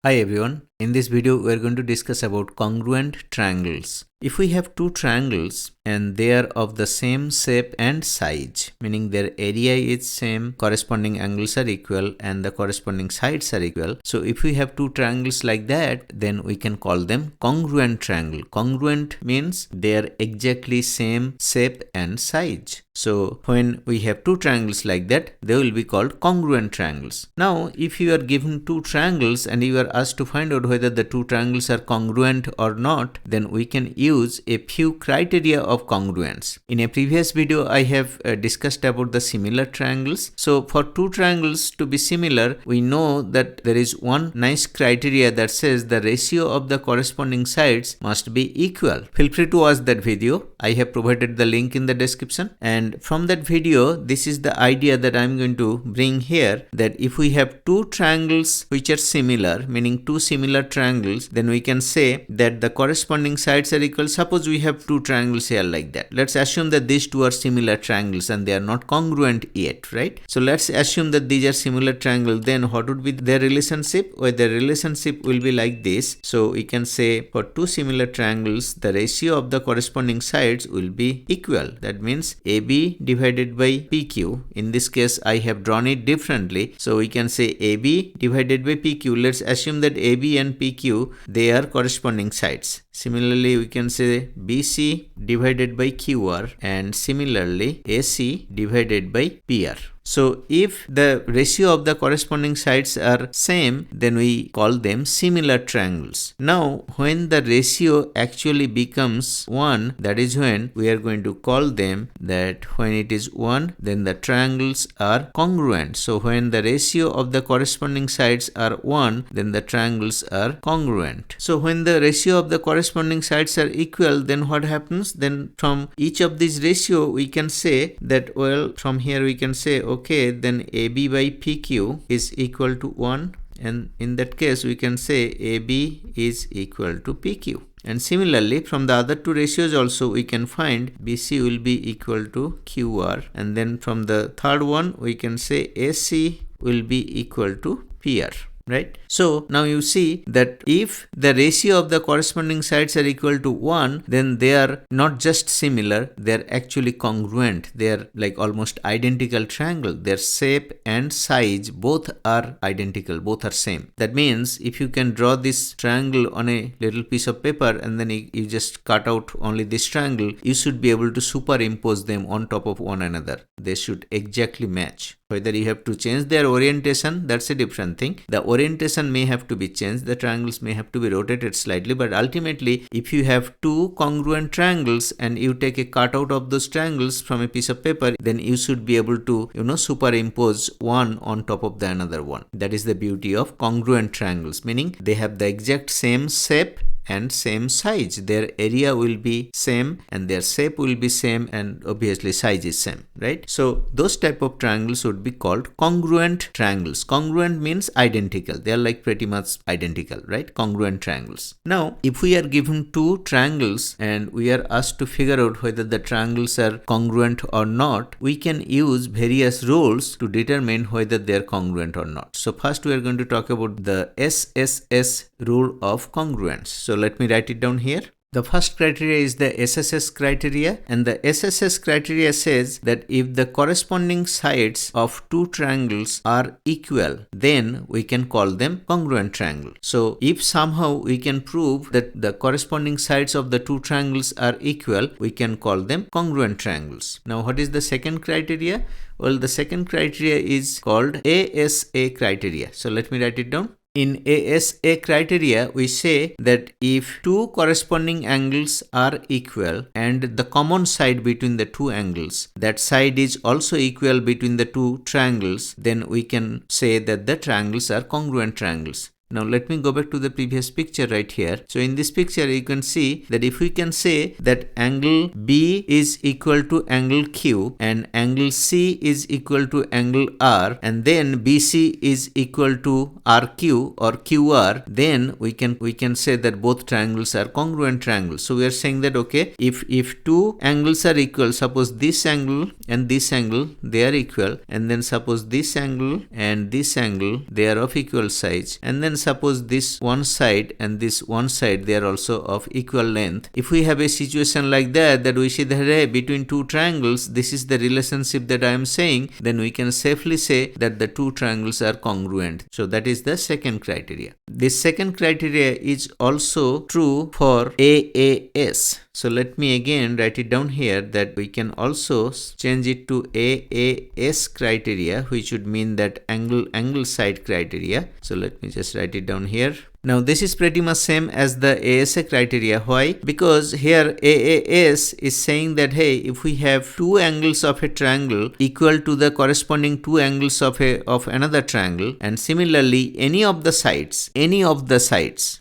Hi everyone, in this video we are going to discuss about congruent triangles. If we have two triangles and they are of the same shape and size, meaning their area is same, corresponding angles are equal and the corresponding sides are equal. So if we have two triangles like that, then we can call them congruent triangle. Congruent means they are exactly same shape and size. So when we have two triangles like that, they will be called congruent triangles. Now, if you are given two triangles and you are asked to find out whether the two triangles are congruent or not, then we can use a few criteria of congruence. In a previous video, I have discussed about the similar triangles. So for two triangles to be similar, we know that there is one nice criteria that says the ratio of the corresponding sides must be equal. Feel free to watch that video. I have provided the link in the description, and from that video, this is the idea that I am going to bring here, that if we have two triangles which are similar, meaning two similar triangles, then we can say that the corresponding sides are equal. Suppose we have two triangles here like that. Let's assume that these two are similar triangles and they are not congruent yet, right? So let's assume that these are similar triangles. Then what would be their relationship? Well, their relationship will be like this. So we can say for two similar triangles, the ratio of the corresponding sides will be equal. That means AB divided by PQ. In this case, I have drawn it differently. So we can say AB divided by PQ. Let's assume that AB and PQ, they are corresponding sides. Similarly, we can say BC divided by QR, and similarly AC divided by PR. So if the ratio of the corresponding sides are same, then we call them similar triangles. Now, when the ratio actually becomes 1, that is when we are going to call them that when it is 1, then the triangles are congruent. So when the ratio of the corresponding sides are 1, then the triangles are congruent. So when the ratio of the corresponding sides are equal, then what happens? Then from each of these ratio, we can say that, well, from here we can say, okay, then AB by PQ is equal to 1, and in that case we can say AB is equal to PQ. And similarly, from the other two ratios also we can find BC will be equal to QR, and then from the third one we can say AC will be equal to PR. Right? So now you see that if the ratio of the corresponding sides are equal to 1, then they are not just similar, they are actually congruent. They are like almost identical triangle. Their shape and size both are identical, both are same. That means if you can draw this triangle on a little piece of paper and then you just cut out only this triangle, you should be able to superimpose them on top of one another. They should exactly match. Whether you have to change their orientation, that's a different thing. The orientation may have to be changed, the triangles may have to be rotated slightly, but ultimately if you have two congruent triangles and you take a cutout of those triangles from a piece of paper, then you should be able to, superimpose one on top of the another one. That is the beauty of congruent triangles, meaning they have the exact same shape and same size. Their area will be same and their shape will be same, and obviously size is same, right? So those type of triangles would be called congruent triangles. Congruent means identical. They are like pretty much identical, right? Congruent triangles. Now, if we are given two triangles and we are asked to figure out whether the triangles are congruent or not, we can use various rules to determine whether they are congruent or not. So first we are going to talk about the SSS rule of congruence. So let me write it down here. The first criteria is the SSS criteria, and the SSS criteria says that if the corresponding sides of two triangles are equal, then we can call them congruent triangle. So if somehow we can prove that the corresponding sides of the two triangles are equal, we can call them congruent triangles. Now what is the second criteria? Well, the second criteria is called ASA criteria. So let me write it down. In ASA criteria, we say that if two corresponding angles are equal and the common side between the two angles, that side is also equal between the two triangles, then we can say that the triangles are congruent triangles. Now let me go back to the previous picture right here. So in this picture you can see that if we can say that angle B is equal to angle Q and angle C is equal to angle R, and then BC is equal to RQ or QR, then we can say that both triangles are congruent triangles. So we are saying that okay, if two angles are equal, suppose this angle and this angle, they are equal, and then suppose this angle and this angle, they are of equal size, and then then suppose this one side and this one side, they are also of equal length. If we have a situation like that we see that hey, between two triangles, this is the relationship that I am saying, then we can safely say that the two triangles are congruent. So that is the second criteria. This second criteria is also true for AAS. So let me again write it down here that we can also change it to AAS criteria, which would mean that angle side criteria. So let me just write it down here. Now this is pretty much same as the ASA criteria. Why? Because here AAS is saying that hey, if we have two angles of a triangle equal to the corresponding two angles of another triangle, and similarly any of the sides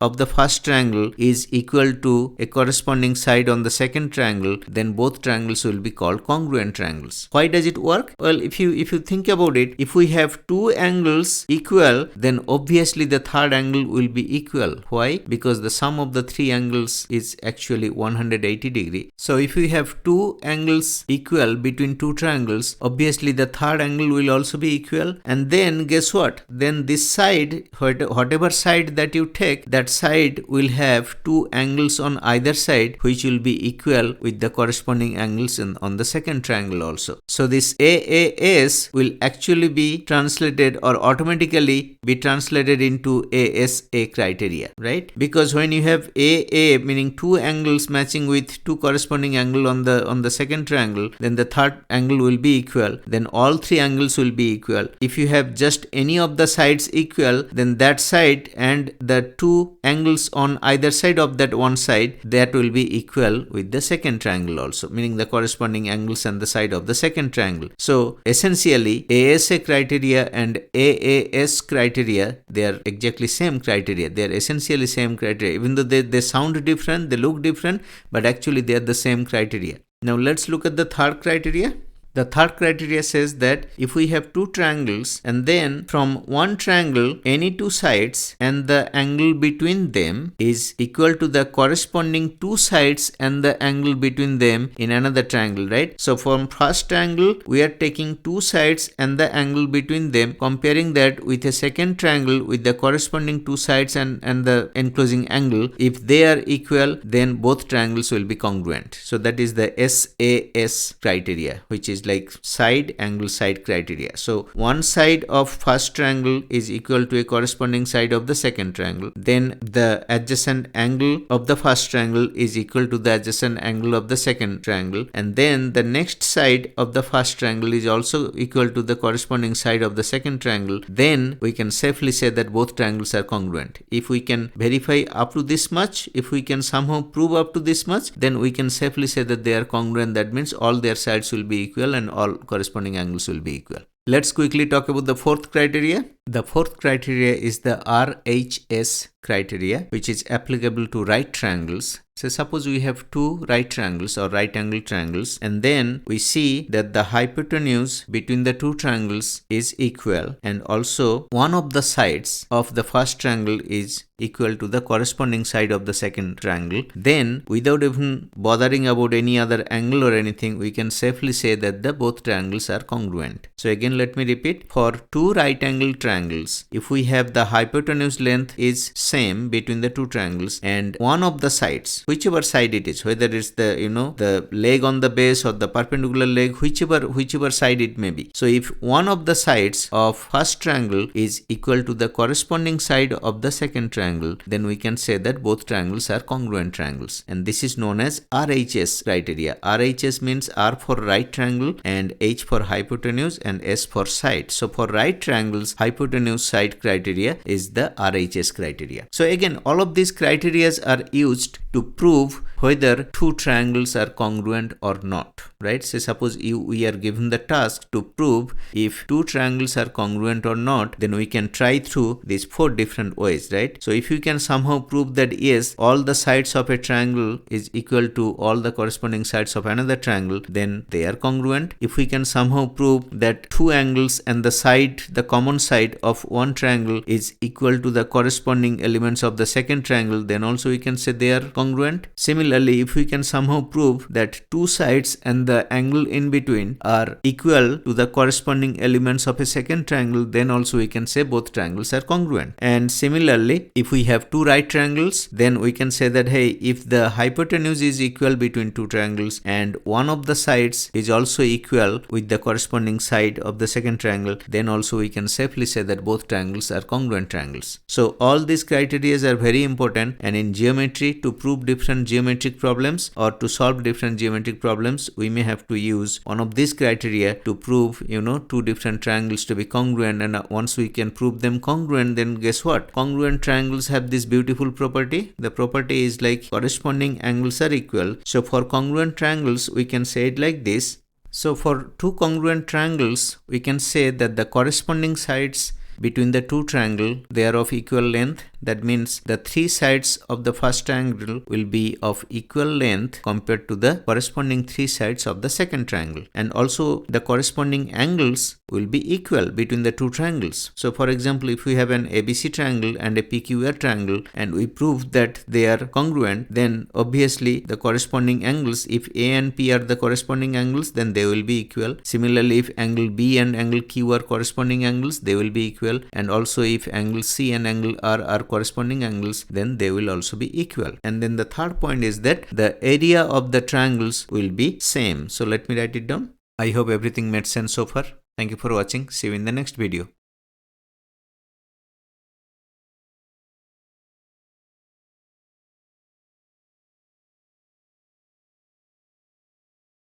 of the first triangle is equal to a corresponding side on the second triangle, then both triangles will be called congruent triangles. Why does it work? Well, if you think about it, if we have two angles equal, then obviously the third angle will be equal. Why? Because the sum of the three angles is actually 180 degree. So if we have two angles equal between two triangles, obviously the third angle will also be equal. And then guess what? Then this side, whatever side that you take, that side will have two angles on either side which will be equal with the corresponding angles on the second triangle also. So this AAS will actually be translated or automatically be translated into ASA criteria, right? Because when you have AA, meaning two angles matching with two corresponding angle on the second triangle, then the third angle will be equal, then all three angles will be equal. If you have just any of the sides equal, then that side and the two angles on either side of that one side, that will be equal with the second triangle also, meaning the corresponding angles on the side of the second triangle. So essentially ASA criteria and AAS criteria, they are exactly same criteria. They are essentially same criteria. Even though they sound different, they look different, but actually they are the same criteria. Now let's look at the third criteria. The third criteria says that if we have two triangles and then from one triangle any two sides and the angle between them is equal to the corresponding two sides and the angle between them in another triangle, right? So from first triangle we are taking two sides and the angle between them, comparing that with a second triangle with the corresponding two sides and the enclosing angle. If they are equal, then both triangles will be congruent. So that is the SAS criteria, which is like side angle side criteria. So one side of first triangle is equal to a corresponding side of the second triangle. Then the adjacent angle of the first triangle is equal to the adjacent angle of the second triangle. And then the next side of the first triangle is also equal to the corresponding side of the second triangle. Then we can safely say that both triangles are congruent. If we can verify up to this much, if we can somehow prove up to this much, then we can safely say that they are congruent. That means all their sides will be equal and all corresponding angles will be equal. Let's quickly talk about the fourth criteria. The fourth criteria is the RHS criteria, which is applicable to right triangles. So suppose we have two right triangles or right angle triangles, and then we see that the hypotenuse between the two triangles is equal, and also one of the sides of the first triangle is equal to the corresponding side of the second triangle. Then without even bothering about any other angle or anything, we can safely say that the both triangles are congruent. So again let me repeat, for two right angle triangles, if we have the hypotenuse length is same between the two triangles, and one of the sides, whichever side it is, whether it's the the leg on the base or the perpendicular leg, whichever side it may be. So if one of the sides of first triangle is equal to the corresponding side of the second triangle, then we can say that both triangles are congruent triangles, and this is known as RHS criteria. RHS means R for right triangle and H for hypotenuse and S for side. So for right triangles, hypotenuse side criteria is the RHS criteria. So again, all of these criteria are used to prove whether two triangles are congruent or not, right? So suppose we are given the task to prove if two triangles are congruent or not, then we can try through these four different ways, right? So if you can somehow prove that yes, all the sides of a triangle is equal to all the corresponding sides of another triangle, then they are congruent. If we can somehow prove that two angles and the common side of one triangle is equal to the corresponding elements of the second triangle, then also we can say they are congruent. Similarly, similarly, if we can somehow prove that two sides and the angle in between are equal to the corresponding elements of a second triangle, then also we can say both triangles are congruent. And similarly, if we have two right triangles, then we can say that, hey, if the hypotenuse is equal between two triangles and one of the sides is also equal with the corresponding side of the second triangle, then also we can safely say that both triangles are congruent triangles. So all these criteria are very important, and in geometry, to prove different geometric problems or to solve different geometric problems, we may have to use one of these criteria to prove, two different triangles to be congruent. And once we can prove them congruent, then guess what? Congruent triangles have this beautiful property. The property is like corresponding angles are equal. So for congruent triangles, we can say it like this. So for two congruent triangles, we can say that the corresponding sides between the two triangles, they are of equal length. That means the three sides of the first triangle will be of equal length compared to the corresponding three sides of the second triangle. And also the corresponding angles will be equal between the two triangles. So for example, if we have an ABC triangle and a PQR triangle and we prove that they are congruent, then obviously the corresponding angles, if A and P are the corresponding angles, then they will be equal. Similarly, if angle B and angle Q are corresponding angles, they will be equal. And also if angle C and angle R are corresponding angles, then they will also be equal. And then the third point is that the area of the triangles will be same. So let me write it down. I hope everything made sense so far. Thank you for watching. See you in the next video.